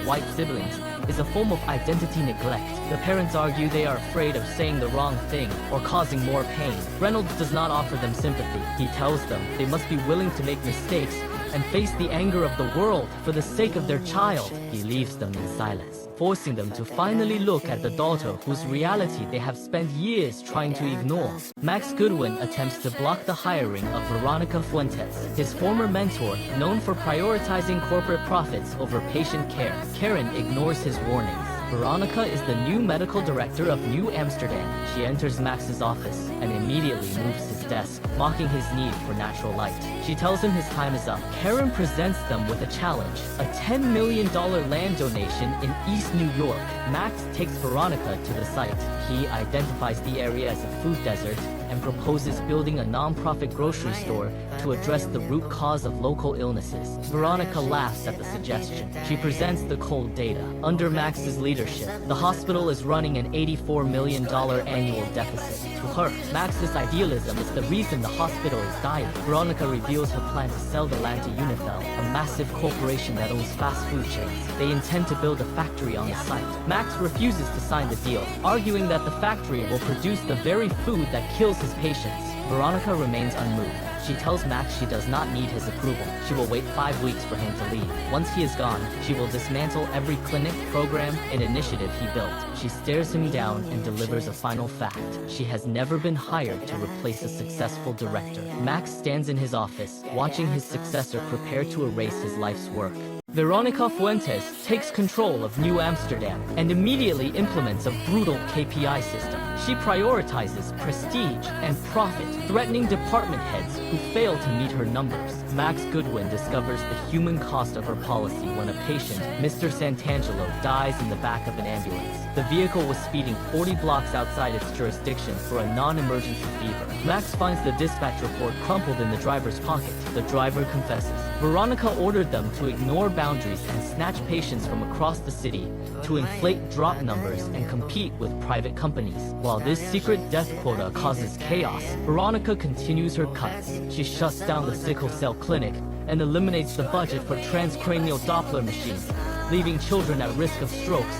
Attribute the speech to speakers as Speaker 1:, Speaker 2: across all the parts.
Speaker 1: white siblings is a form of identity neglect. The parents argue they are afraid of saying the wrong thing or causing more pain. Reynolds does not offer them sympathy. He tells them they must be willing to make mistakes and face the anger of the world for the sake of their child. He leaves them in silence, forcing them to finally look at the daughter whose reality they have spent years trying to ignore. Max Goodwin attempts to block the hiring of Veronica Fuentes, his former mentor, known for prioritizing corporate profits over patient care. Karen ignores his warnings. Veronica is the new medical director of New Amsterdam. She enters Max's office and immediately moves his desk, mocking his need for natural light. She tells him his time is up. Karen presents them with a challenge, a $10 million land donation in East New York. Max takes Veronica to the site. He identifies the area as a food desert and proposes building a non-profit grocery store to address the root cause of local illnesses. Veronica laughs at the suggestion. She presents the cold data. Under Max's leadership, the hospital is running an $84 million annual deficit. To her, Max's idealism is the reason the hospital is dying. Veronica reveals her plan to sell the land to Unifel, a massive corporation that owns fast food chains. They intend to build a factory on the site. Max refuses to sign the deal, arguing that the factory will produce the very food that kills his patients. Veronica remains unmoved. She tells Max she does not need his approval. She will wait 5 weeks for him to leave. Once he is gone, she will dismantle every clinic, program, and initiative he built. She stares him down and delivers a final fact. She has never been hired to replace a successful director. Max stands in his office, watching his successor prepare to erase his life's work. Veronica Fuentes takes control of New Amsterdam and immediately implements a brutal KPI system. She prioritizes prestige and profit, threatening department heads who fail to meet her numbers. Max Goodwin discovers the human cost of her policy when a patient, Mr. Santangelo, dies in the back of an ambulance. The vehicle was speeding 40 blocks outside its jurisdiction for a non-emergency fever. Max finds the dispatch report crumpled in the driver's pocket. The driver confesses. Veronica ordered them to ignore boundaries and snatch patients from across the city to inflate drop numbers and compete with private companies. While this secret death quota causes chaos, Veronica continues her cuts. She shuts down the sickle cell clinic and eliminates the budget for transcranial Doppler machines, leaving children at risk of strokes.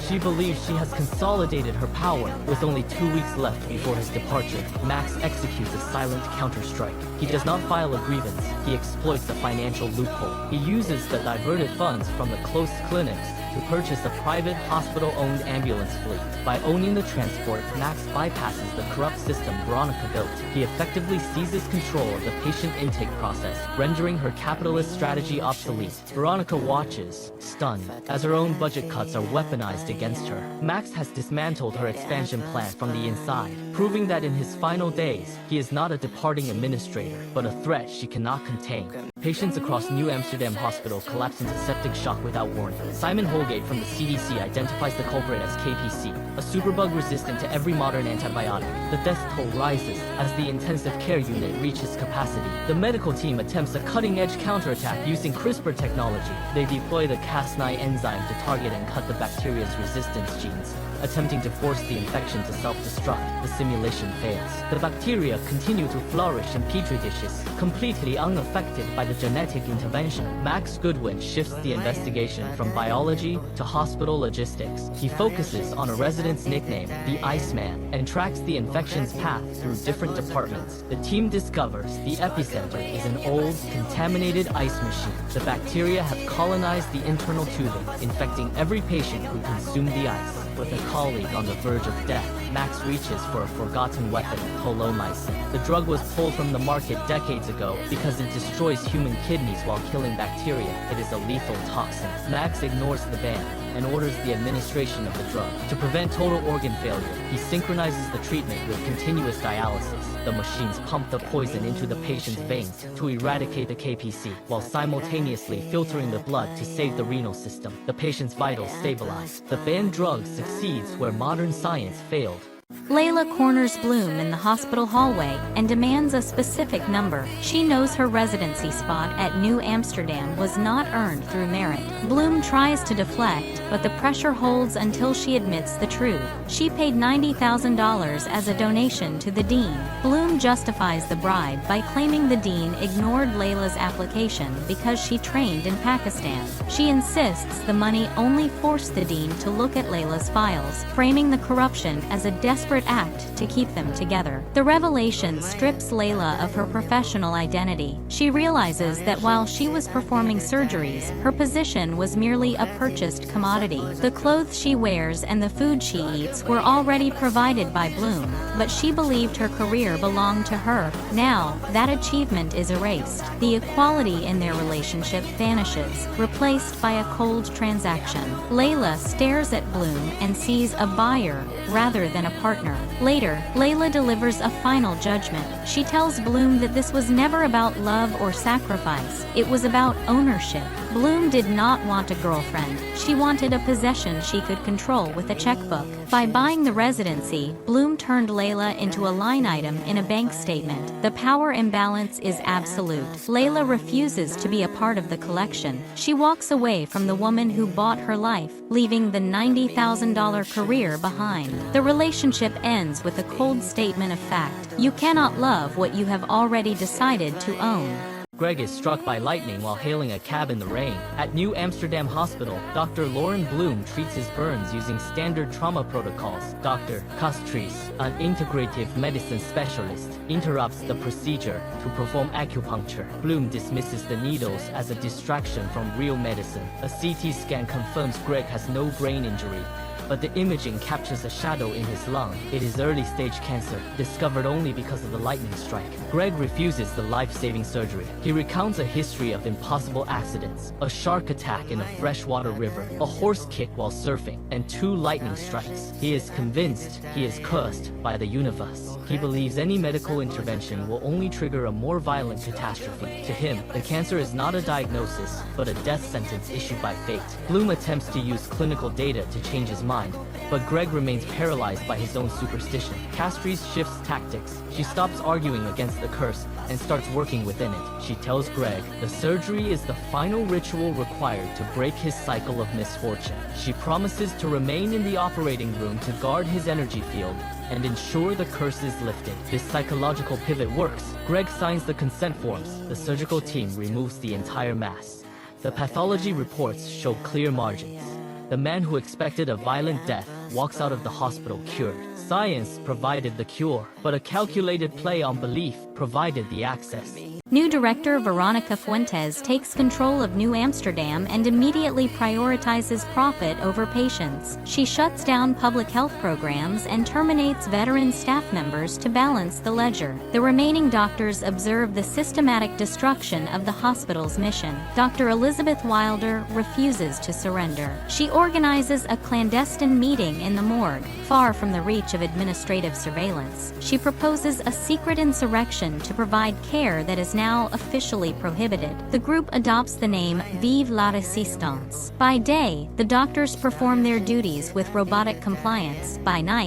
Speaker 1: She believes she has consolidated her power. With only 2 weeks left before his departure, Max executes a silent counterstrike. He does not file a grievance. He exploits a financial loophole. He uses the diverted funds from the closed clinics to purchase a private hospital-owned ambulance fleet. By owning the transport, Max bypasses the corrupt system Veronica built. He effectively seizes control of the patient intake process, rendering her capitalist strategy obsolete. Veronica watches, stunned, as her own budget cuts are weaponized against her. Max has dismantled her expansion plan from the inside, proving that in his final days, he is not a departing administrator, but a threat she cannot contain. Patients across New Amsterdam Hospital collapse into septic shock without warning. Simon Holgate from the CDC identifies the culprit as KPC, a superbug resistant to every modern antibiotic. The death toll rises as the intensive care unit reaches capacity. The medical team attempts a cutting-edge counterattack using CRISPR technology. They deploy the Cas9 enzyme to target and cut the bacteria's resistance genes, attempting to force the infection to self-destruct. The simulation fails. The bacteria continue to flourish in petri dishes, completely unaffected by the genetic intervention. Max Goodwin shifts the investigation from biology to hospital logistics. He focuses on a resident's nickname, the Iceman, and tracks the infection's path through different departments. The team discovers the epicenter is an old, contaminated ice machine. The bacteria have colonized the internal tubing, infecting every patient who consumed the ice. With a colleague on the verge of death, Max reaches for a forgotten weapon, polomycin. The drug was pulled from the market decades ago because it destroys human kidneys while killing bacteria. It is a lethal toxin. Max ignores the ban and orders the administration of the drug. To prevent total organ failure, he synchronizes the treatment with continuous dialysis. The machines pump the poison into the patient's veins to eradicate the KPC, while simultaneously filtering the blood to save the renal system. The patient's vitals stabilize. The banned drug succeeds where modern science failed.
Speaker 2: Layla corners Bloom in the hospital hallway and demands a specific number. She knows her residency spot at New Amsterdam was not earned through merit. Bloom tries to deflect, but the pressure holds until she admits the truth. She paid $90,000 as a donation to the dean. Bloom justifies the bribe by claiming the dean ignored Layla's application because she trained in Pakistan. She insists the money only forced the dean to look at Layla's files, framing the corruption as a desperate act to keep them together. The revelation strips Layla of her professional identity. She realizes that while she was performing surgeries, her position was merely a purchased commodity. The clothes she wears and the food she eats were already provided by Bloom, but she believed her career belonged to her. Now, that achievement is erased. The equality in their relationship vanishes, replaced by a cold transaction. Layla stares at Bloom and sees a buyer rather than a partner. Later, Layla delivers a final judgment. She tells Bloom that this was never about love or sacrifice. It was about ownership. Bloom did not want a girlfriend. She wanted a possession she could control with a checkbook. By buying the residency, Bloom turned Layla into a line item in a bank statement. The power imbalance is absolute. Layla refuses to be a part of the collection. She walks away from the woman who bought her life, leaving the $90,000 career behind. The relationship ends with a cold statement of fact. You cannot love what you have already decided to own.
Speaker 1: Greg is struck by lightning while hailing a cab in the rain. At New Amsterdam Hospital, Dr. Lauren Bloom treats his burns using standard trauma protocols. Dr. Castries, an integrative medicine specialist, interrupts the procedure to perform acupuncture. Bloom dismisses the needles as a distraction from real medicine. A CT scan confirms Greg has no brain injury, but the imaging captures a shadow in his lung. It is early-stage cancer, discovered only because of the lightning strike. Greg refuses the life-saving surgery. He recounts a history of impossible accidents, a shark attack in a freshwater river, a horse kick while surfing, and 2 lightning strikes. He is convinced he is cursed by the universe. He believes any medical intervention will only trigger a more violent catastrophe. To him, the cancer is not a diagnosis, but a death sentence issued by fate. Bloom attempts to use clinical data to change his mind, but Greg remains paralyzed by his own superstition. Castries shifts tactics. She stops arguing against the curse and starts working within it. She tells Greg the surgery is the final ritual required to break his cycle of misfortune. She promises to remain in the operating room to guard his energy field and ensure the curse is lifted. This psychological pivot works. Greg signs the consent forms. The surgical team removes the entire mass. The pathology reports show clear margins. The man who expected a violent death walks out of the hospital cured. Science provided the cure, but a calculated play on belief provided the access.
Speaker 2: New director Veronica Fuentes takes control of New Amsterdam and immediately prioritizes profit over patients. She shuts down public health programs and terminates veteran staff members to balance the ledger. The remaining doctors observe the systematic destruction of the hospital's mission. Dr. Elizabeth Wilder refuses to surrender. She organizes a clandestine meeting in the morgue, far from the reach of administrative surveillance. She proposes a secret insurrection to provide care that is now officially prohibited. The group adopts the name Vive la Resistance. By day, the doctors perform their duties with robotic compliance. By night,